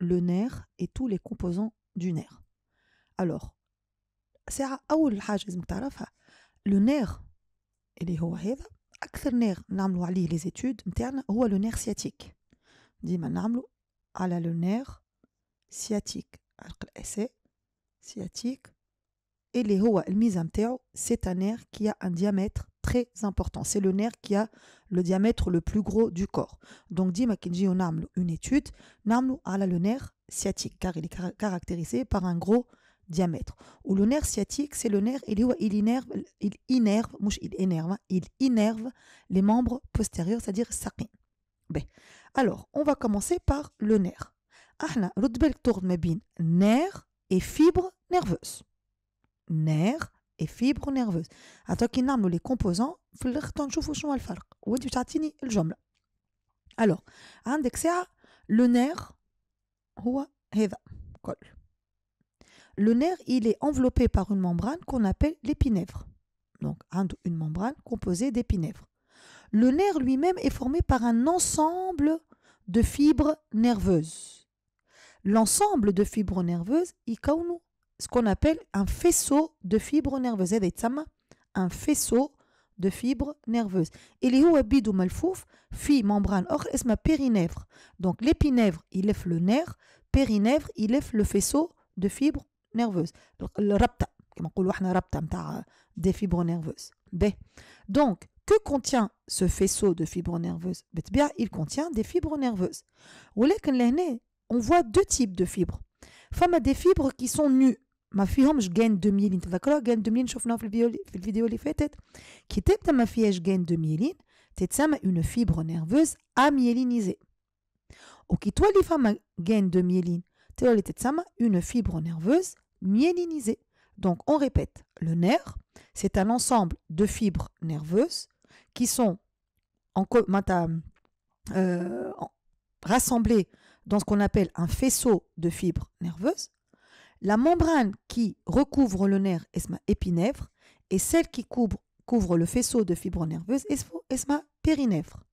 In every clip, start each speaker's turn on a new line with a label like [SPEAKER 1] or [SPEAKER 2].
[SPEAKER 1] le nerf et tous les composants du nerf. Alors, c'est أول حاجة لازمك تعرفها. Le nerf اللي هو هذا أكثر nerf نعملوا عليه les études نتاعنا هو le nerf sciatique. ديما نعملوا على le nerf sciatique. عرق الأساء sciatique. Et les هو الميزة نتاعو c'est un nerf qui a un diamètre très important. C'est le nerf qui a le diamètre le plus gros du corps. Donc ديما كي نجيو نعملوا une étude نعملوا على le nerf sciatique car il est caractérisé par un gros diamètre. Ou le nerf sciatique, c'est le nerf, il innerve les membres postérieurs, c'est-à-dire saqin. Ben, alors, on va commencer par le nerf. Ahna, rudbel tourne ma bin, nerf et fibre nerveuse. Nerf et fibre nerveuse. Attends qu'il nomme les composants, il faut نشوفوا شنو الفرق. وانت بتعطيني الجملة. Alors, عندك ساعة le nerf هو هذا كل. Le nerf, il est enveloppé par une membrane qu'on appelle l'épinèvre. Donc, une membrane composée d'épinèvres. Le nerf lui-même est formé par un ensemble de fibres nerveuses. L'ensemble de fibres nerveuses, il y a ce qu'on appelle un faisceau de fibres nerveuses. Un faisceau de fibres nerveuses. Il y a bidou malfouf, fi membrane or esma périnèvre. Donc, l'épinèvre, il lève le nerf, périnèvre, il lève le faisceau de fibres nerveuses. Le rapta, comme on dit, rapta des fibres nerveuses. B. Donc, que contient ce faisceau de fibres nerveuses? Bien, il contient des fibres nerveuses. On voit deux types de fibres. Femme a des fibres qui sont nues. ما فيهمش gain de myéline. تذكروا gain de myéline شفناه في الفيديو اللي فاتت. كي تبدا ما فيهاش gain de myéline تتسمى une fibre nerveuse amyélinisée. وكي تولي فما gain de myéline تولي تتسمى une fibre nerveuse myélinisée. Donc on répète, le nerf, c'est un ensemble de fibres nerveuses qui sont rassemblées dans ce qu'on appelle un faisceau de fibres nerveuses. La membrane qui recouvre le nerf est épinèvre et celle qui couvre le faisceau de fibres nerveuses est périnèvre.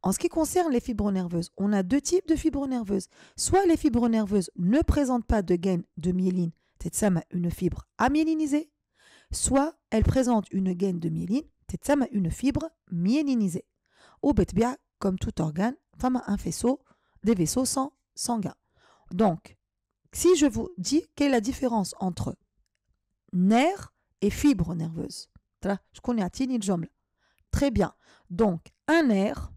[SPEAKER 1] En ce qui concerne les fibres nerveuses, on a deux types de fibres nerveuses. Soit les fibres nerveuses ne présentent pas de gaine de myéline, c'est une fibre amyélinisée, soit elles présentent une gaine de myéline, c'est une fibre myélinisée. Ou betbia, comme tout organe, femme un faisceau, des vaisseaux sanguins. Donc, si je vous dis quelle est la différence entre nerf et fibre nerveuse, je connais à Tini Jomla. Très bien. Donc, un nerf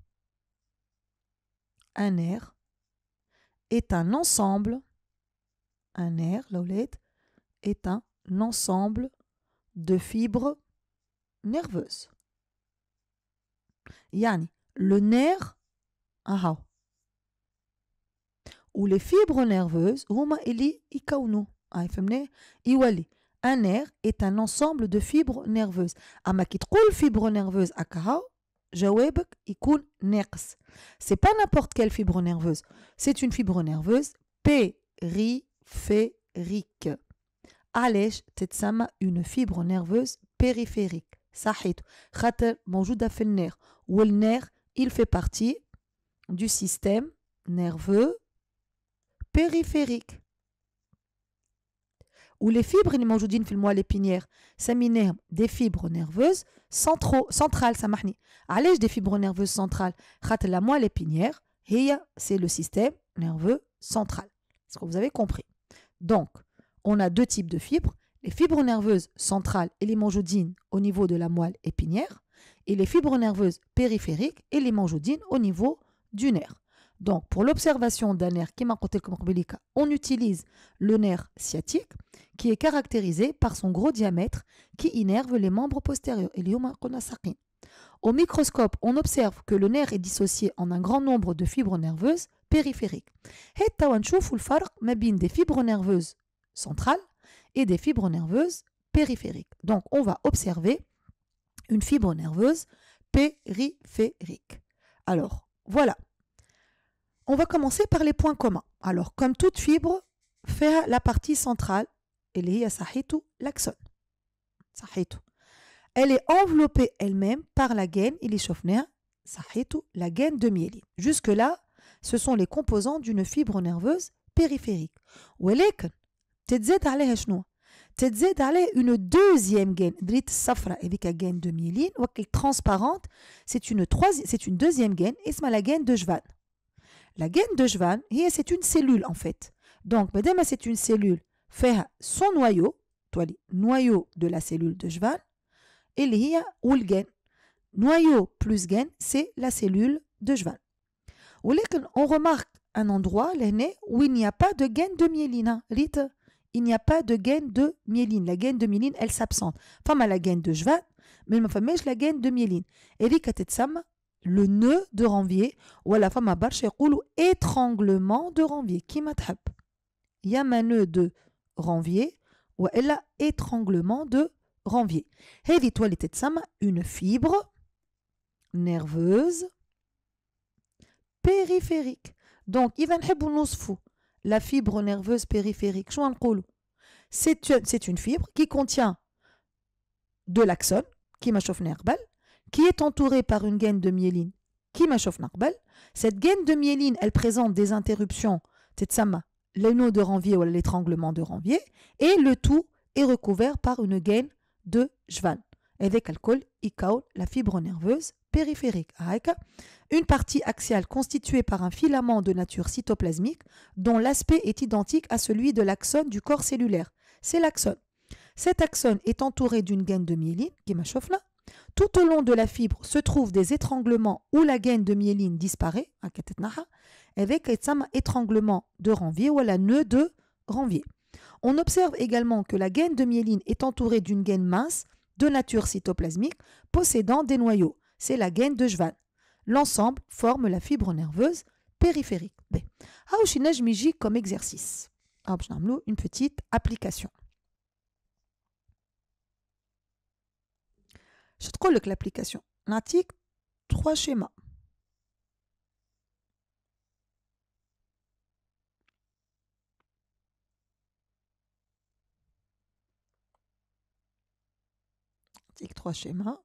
[SPEAKER 1] est un ensemble, est un ensemble de fibres nerveuses. Yani, le nerf, ou les fibres nerveuses, un nerf est un ensemble de fibres nerveuses. Ama ki tqoul fibre nerveuse akahaw, jawabek يكون ناقص. C'est pas n'importe quelle fibre nerveuse. C'est une fibre nerveuse périphérique. علاش تتسمى une fibre nerveuse périphérique. صحيت خاطر موجودة في النير. والنير il fait partie du système nerveux périphérique. Ou les fibres اللي موجودين في الموال épinière سميناهم des fibres nerveuses centrales. سامحني علاش des fibres nerveuses centrales خاطر la moelle épinière c'est le système nerveux central. Est-ce que vous avez compris? Donc on a deux types de fibres, les fibres nerveuses centrales et les موجودين au niveau de la moelle épinière et les fibres nerveuses périphériques et les موجودين au niveau du nerf. Donc, pour l'observation d'un nerf, on utilise le nerf sciatique qui est caractérisé par son gros diamètre qui innerve les membres postérieurs. Au microscope, on observe que le nerf est dissocié en un grand nombre de fibres nerveuses périphériques. Des fibres nerveuses centrales et des fibres nerveuses périphériques. Donc, on va observer une fibre nerveuse périphérique. Alors, voilà. On va commencer par les points communs. Alors, comme toute fibre, fait la partie centrale, elle est l'axone. Elle est enveloppée elle-même par la gaine, la gaine de myéline. Jusque-là, ce sont les composants d'une fibre nerveuse périphérique. ولكن تتزاد عليها شنو؟ تتزاد عليها une deuxième gaine. دريت الصفراء هذيك gaine de myéline وكل transparente. C'est une deuxième gaine اسمها la gaine de Schwann. La gaine de Schwann, c'est une cellule en fait. Donc, madame, c'est une cellule fait son noyau, noyau de la cellule de Schwann, et ou le gaine. Noyau plus gaine, c'est la cellule de Schwann. On remarque un endroit où il n'y a pas de gaine de myéline. Il n'y a pas de gaine de myéline. La gaine de myéline, elle s'absente. Femme a la gaine de Schwann, mais ma femme la gaine de myéline. Et le nœud de Ranvier, ou la femme a ou étranglement de Ranvier. Qui m'a trappe? Il y a un nœud de Ranvier, ou elle a étranglement de Ranvier. Et dit-toi une fibre nerveuse périphérique. Donc, il va la fibre nerveuse périphérique. C'est une fibre qui contient de l'axone, qui m'a chauffé Nerbal, qui est entourée par une gaine de myéline, qui m'a chauffé Nerbal. Cette gaine de myéline, elle présente des interruptions, le nœud de Ranvier ou l'étranglement de Ranvier, et le tout est recouvert par une gaine de Schwann. Avec alcool, la fibre nerveuse périphérique. Une partie axiale constituée par un filament de nature cytoplasmique dont l'aspect est identique à celui de l'axone du corps cellulaire. C'est l'axone. Cet axone est entouré d'une gaine de myéline, qui m'a chauffé. Tout au long de la fibre se trouvent des étranglements où la gaine de myéline disparaît, avec un étranglement de Ranvier ou la nœud de Ranvier. On observe également que la gaine de myéline est entourée d'une gaine mince de nature cytoplasmique possédant des noyaux. C'est la gaine de Schwann. L'ensemble forme la fibre nerveuse périphérique. Comme exercice. Une petite application. Je te dis l'application. Natique 3 schémas. Natique 3 schémas.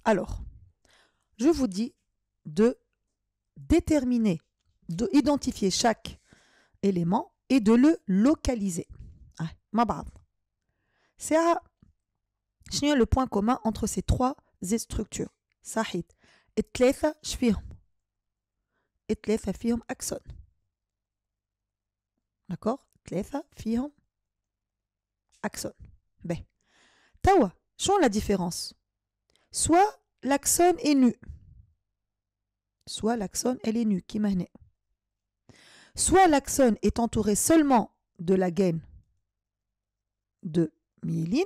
[SPEAKER 1] Alors, je vous dis de déterminer, d'identifier chaque élément et de le localiser. C'est le point commun entre ces trois structures. Sahid. Et tlefa shfihum. Et tlefa fihum axon. D'accord? Tlefa fihum axon. Ben. Tawa, chons la différence. Soit l'axone est nu. Soit l'axone, elle est nue, qui m'ahne. Soit l'axone est entouré seulement de la gaine de myéline,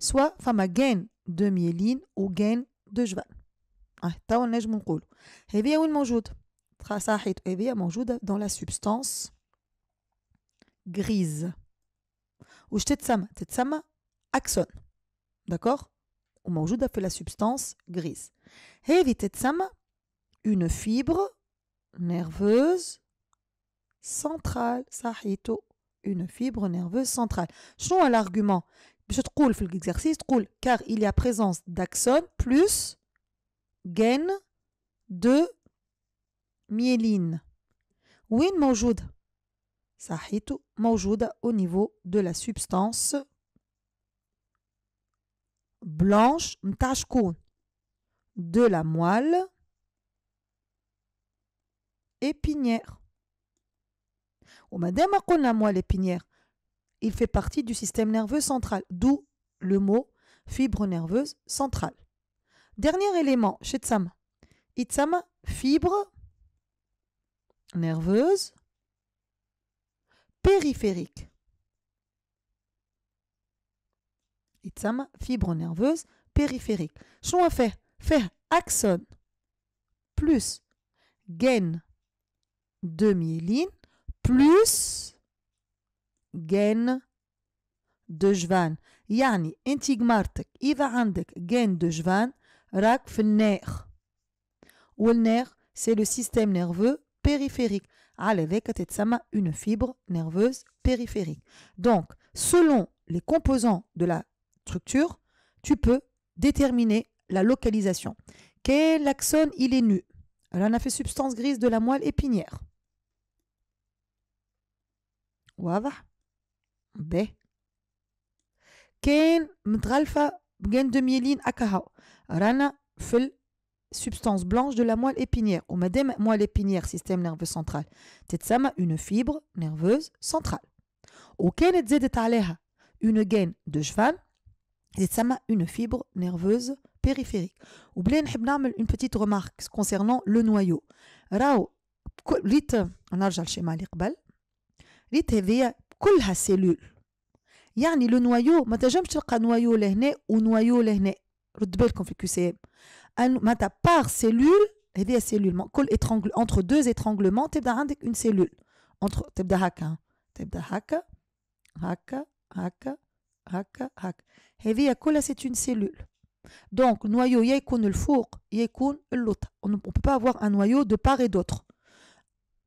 [SPEAKER 1] soit fama gaine de myéline ou gaine de Schwann. توا نجم نقولوا هذه وين موجود؟ صحيت هذه موجودة dans la substance grise. وش تتسمى axone. D'accord? وموجودة في la substance grise. هذه تتسمى une fibre nerveuse centrale. صحيتو une fibre nerveuse centrale. شنو l'argument؟ باش تقول في l'exercice تقول car il y a présence d'axone plus gaine de myéline. وين موجودة؟ صحيتو موجودة au niveau de la substance blanche متاع شكون؟ de la moelle épinière. ومادام قلنا moelle épinière, il fait partie du système nerveux central, d'où le mot fibre nerveuse centrale. Dernier élément, Shetsama. Itsama, fibre nerveuse périphérique. Itsama, fibre nerveuse périphérique. Qu'est-ce qu'on fait? Faire axone plus gaine de myéline plus gaine de Schwann. يعني انت جمارتك إذا عندك gaine de Schwann راك في النير. والنير c'est le système nerveux périphérique. périphérique. على ذاك تتسمى une fibre nerveuse périphérique. Donc, selon les composants de la structure, tu peux déterminer la localisation. Quel axone il est nu? Alors, on a fait substance grise de la moelle épinière. واضح؟ ب كان متغلفة بجان de myéline أكهو. رانا في substance blanche de la moelle épinière. Ou madame moelle épinière, système nerveux central. تتسمى une fibre nerveuse centrale. وكانت زادت عليها une gaine de cheval. تتسمى une fibre nerveuse périphérique. وبلا نحب نعمل une petite remarque concernant le noyau. راو ريت نرجع للشيما اللي قبل. ريت هذيا كلها سيلول. يعني لو نوايو ما تنجمش تلقى نوايو لهنا ونوايو لهنا. رد بالكم في الكسام. معناتها بار سيلول هذه سيلول كل entre deux étranglements تبدا عندك une cellule. entre تبدا هكا تبدا هكا هكا هكا هكا هكا. هذه كلها c'est une cellule. Donc noyau يا يكون الفوق يا يكون اللوطة. On ne peut pas avoir un noyau de part et d'autre.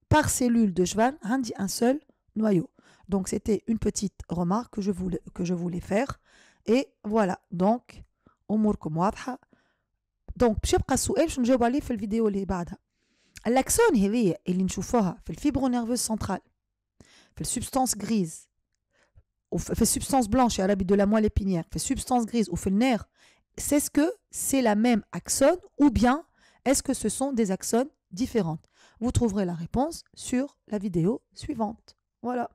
[SPEAKER 1] Par cellule de cheval, عندي un seul noyau. Donc c'était une petite remarque que je voulais faire. Et voilà. Donc أموركم واضحة. دونك باش يبقى السؤال باش نجاوب عليه في الفيديو اللي بعدها. الاكسون هذيا اللي نشوفوها في الفيبرو نيرفوز سنترال في السبستانس غريز وفي السبستانس بلانش يا ربي دو لا موelle épinière في السبستانس غريز وفي النير c'est que c'est la même axone ou bien est-ce que ce sont des axones différentes? Vous trouverez la réponse sur la vidéo suivante. Voilà.